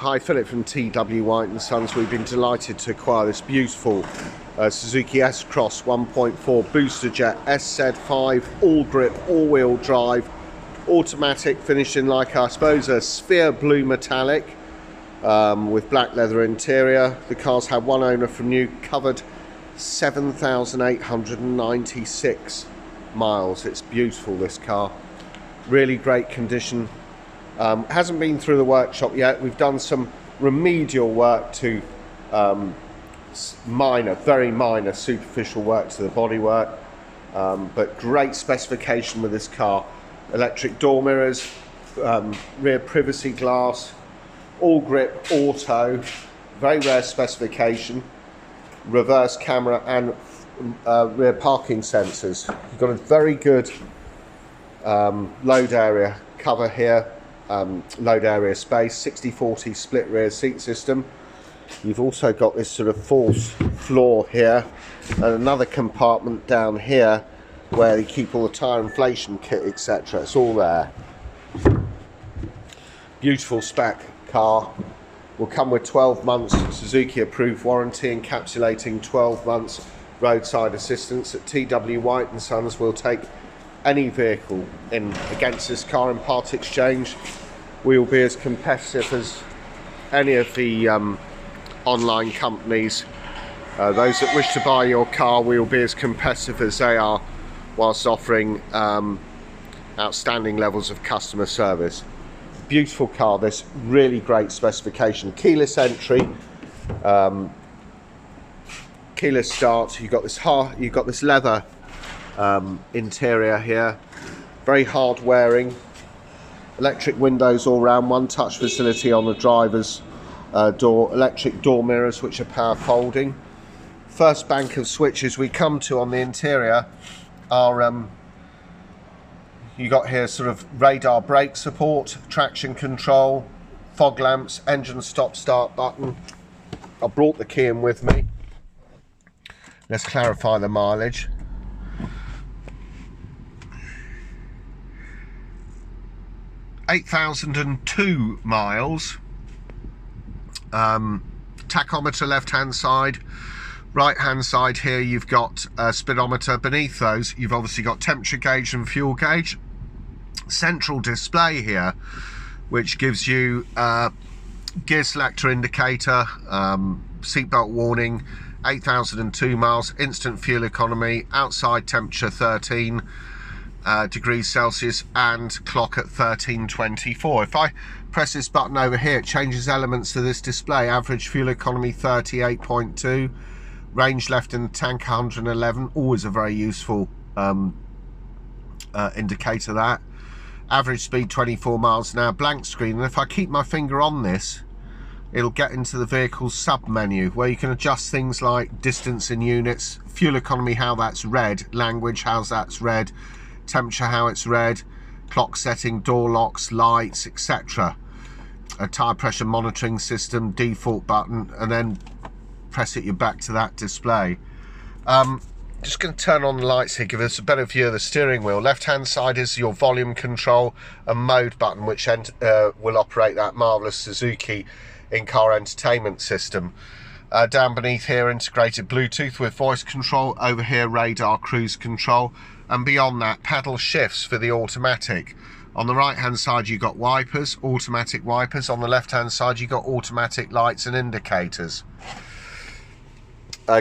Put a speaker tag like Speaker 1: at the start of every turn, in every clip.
Speaker 1: Hi, Philip from TW White & Sons. We've been delighted to acquire this beautiful Suzuki S-Cross 1.4 Boosterjet SZ5 ALLGRIP all-wheel drive automatic, finished in, like, I suppose, a sphere blue metallic with black leather interior. The car's had one owner from new, covered 7,896 miles. It's beautiful, this car, really great condition. Hasn't been through the workshop yet. We've done some remedial work to very minor superficial work to the bodywork, but great specification with this car. Electric door mirrors, rear privacy glass, ALLGRIP auto, very rare specification, reverse camera and rear parking sensors. You've got a very good load area cover here. Load area space, 60/40 split rear seat system. You've also got this sort of false floor here and another compartment down here where you keep all the tyre inflation kit, etc. It's all there. Beautiful spec car. Will come with 12 months Suzuki approved warranty, encapsulating 12 months roadside assistance. At TW White & Sons, we'll take any vehicle in against this car in part exchange. We will be as competitive as any of the online companies. Those that wish to buy your car, we will be as competitive as they are, whilst offering outstanding levels of customer service. Beautiful car, this, really great specification. Keyless entry, keyless start. You've got this leather interior here, very hard wearing. Electric windows all round, one touch facility on the driver's door. Electric door mirrors which are power folding. First bank of switches we come to on the interior are you got here sort of radar brake support, traction control, fog lamps, engine stop start button. I brought the key in with me. Let's clarify the mileage. 8,002 miles. Tachometer left hand side, right hand side here you've got a speedometer. Beneath those you've obviously got temperature gauge and fuel gauge. Central display here which gives you gear selector indicator, seatbelt warning, 8,002 miles, instant fuel economy, outside temperature 13 degrees Celsius and clock at 13:24. If I press this button over here, it changes elements to this display. Average fuel economy 38.2, range left in the tank 111, always a very useful indicator. That average speed 24 miles an hour. Blank screen, and if I keep my finger on this, it'll get into the vehicle's sub menu where you can adjust things like distance in units, fuel economy, how that's read, language, how that's read, temperature, how it's read, clock setting, door locks, lights, etc. A tire pressure monitoring system, default button, and then press it, you're back to that display. Just going to turn on the lights here, give us a better view of the steering wheel. Left hand side is your volume control and mode button, which will operate that marvellous Suzuki in-car entertainment system. Down beneath here, integrated Bluetooth with voice control. Over here, radar cruise control. And beyond that, paddle shifts for the automatic. On the right hand side you've got wipers, automatic wipers. On the left hand side you've got automatic lights and indicators.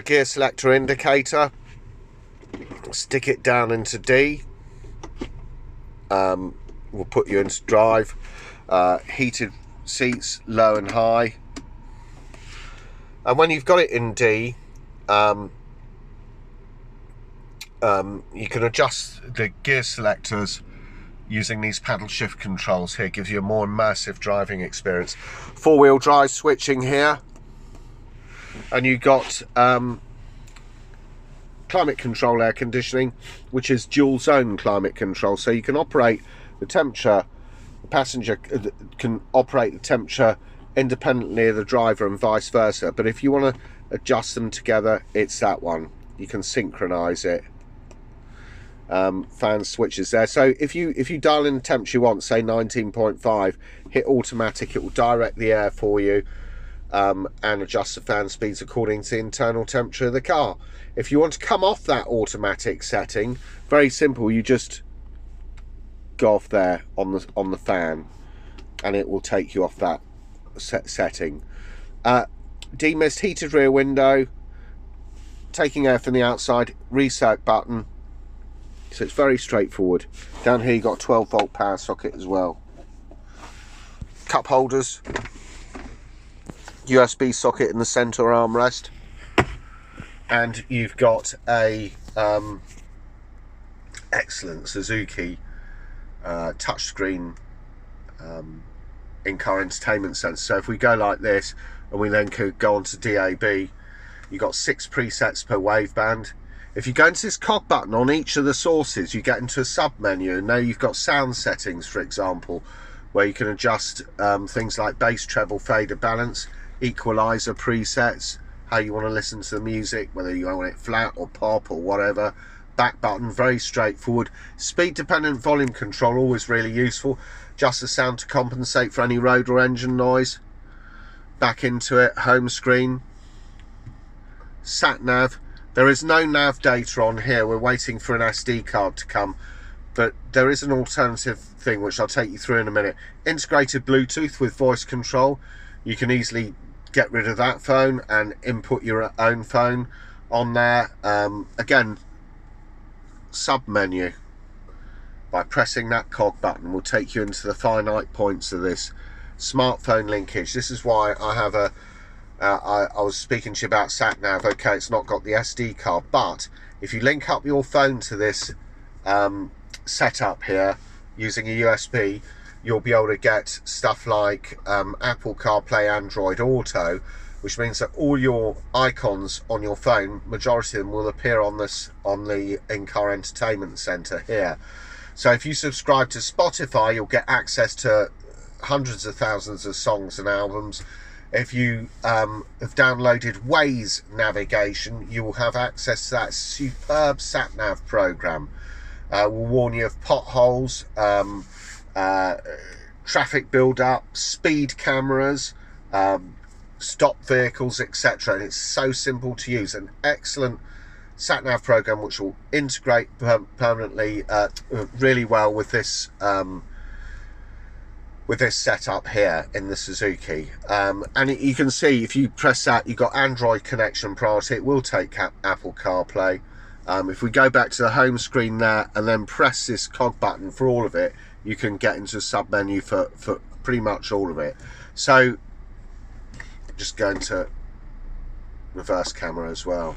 Speaker 1: Gear selector indicator. Stick it down into D. We'll put you into drive. Heated seats, low and high. And when you've got it in D, you can adjust the gear selectors using these paddle shift controls here. Gives you a more immersive driving experience. Four-wheel drive switching here, and you got climate control air conditioning, which is dual zone climate control, so you can operate the temperature, the passenger can operate the temperature independently of the driver and vice versa. But if you want to adjust them together, it's that one. You can synchronize it fan switches there. So if you dial in the temperature you want, say 19.5, hit automatic, it will direct the air for you and adjust the fan speeds according to the internal temperature of the car. If you want to come off that automatic setting, very simple, you just go off there on the fan and it will take you off that setting. Demist, heated rear window, taking air from the outside, reset button. So it's very straightforward. Down here you've got a 12-volt power socket as well. Cup holders, USB socket in the centre armrest, and you've got a excellent Suzuki touchscreen in-car entertainment sensor. So if we go like this and we then could go on to DAB, you've got 6 presets per waveband. If you go into this cog button on each of the sources, you get into a sub menu, and now you've got sound settings, for example, where you can adjust things like bass, treble, fader, balance, equalizer presets, how you want to listen to the music, whether you want it flat or pop or whatever. Back button, very straightforward. Speed dependent volume control, always really useful. Adjust the sound to compensate for any road or engine noise. Back into it, home screen. Sat nav. There is no nav data on here, we're waiting for an SD card to come, but there is an alternative thing which I'll take you through in a minute. Integrated Bluetooth with voice control. You can easily get rid of that phone and input your own phone on there. Again, sub menu, by pressing that cog button will take you into the finite points of this. Smartphone linkage, this is why I have a I was speaking to you about sat nav. Okay, it's not got the SD card, but if you link up your phone to this setup here using a USB, you'll be able to get stuff like Apple CarPlay, Android Auto, which means that all your icons on your phone, majority of them will appear on the in-car entertainment center here. So if you subscribe to Spotify, you'll get access to hundreds of thousands of songs and albums. If you have downloaded Waze navigation, you will have access to that superb sat-nav program. Will warn you of potholes, traffic build-up, speed cameras, stop vehicles, etc. And it's so simple to use. An excellent sat-nav program which will integrate permanently really well with this setup here in the Suzuki. And you can see if you press that, you've got Android connection priority. It will take Apple CarPlay. If we go back to the home screen there and then press this cog button for all of it, you can get into a sub menu for pretty much all of it. So just go into reverse camera as well.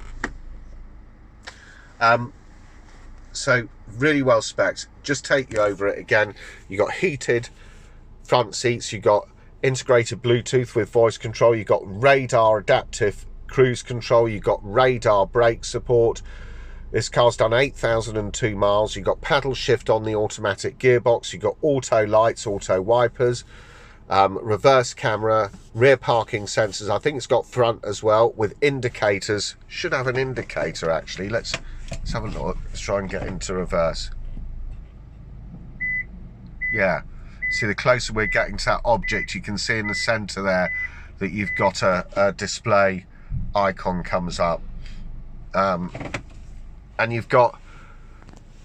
Speaker 1: So really well spec'd. Just take you over it again. You got heated front seats, you got integrated Bluetooth with voice control, you got radar adaptive cruise control, you got radar brake support. This car's done 8,002 miles. You got paddle shift on the automatic gearbox, you got auto lights, auto wipers, reverse camera, rear parking sensors. I think it's got front as well with indicators. Should have an indicator actually. Let's have a look. Let's try and get into reverse. Yeah. See, the closer we're getting to that object, you can see in the center there that you've got a display icon comes up, and you've got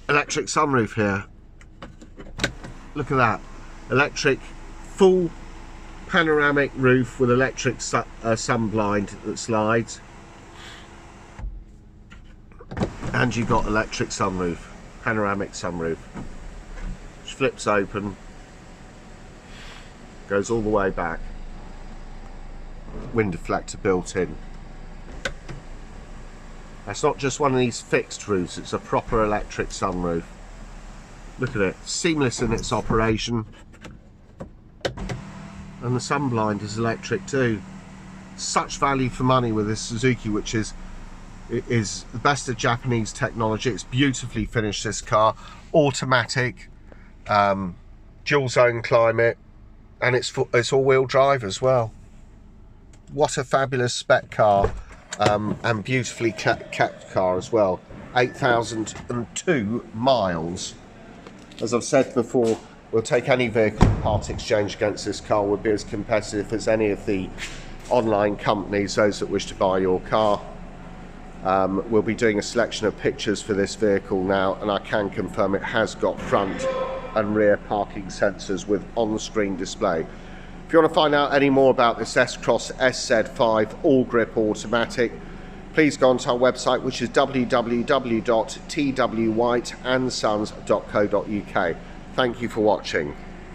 Speaker 1: electric sunroof here. Look at that, electric full panoramic roof with electric sun blind that slides, and you've got electric sunroof, panoramic sunroof, which flips open, goes all the way back, wind deflector built in. That's not just one of these fixed roofs, it's a proper electric sunroof. Look at it, seamless in its operation, and the sun blind is electric too. Such value for money with this Suzuki, which is the best of Japanese technology. It's beautifully finished, this car, automatic, dual zone climate, and it's all-wheel drive as well. What a fabulous spec car, and beautifully kept car as well. 8,002 miles. As I've said before, we'll take any vehicle part exchange against this car. We'll be as competitive as any of the online companies, those that wish to buy your car. We'll be doing a selection of pictures for this vehicle now, and I can confirm it has got front and rear parking sensors with on-screen display. If you want to find out any more about this S-Cross SZ5 all-grip automatic, please go onto our website, which is www.twhiteandsons.co.uk. Thank you for watching.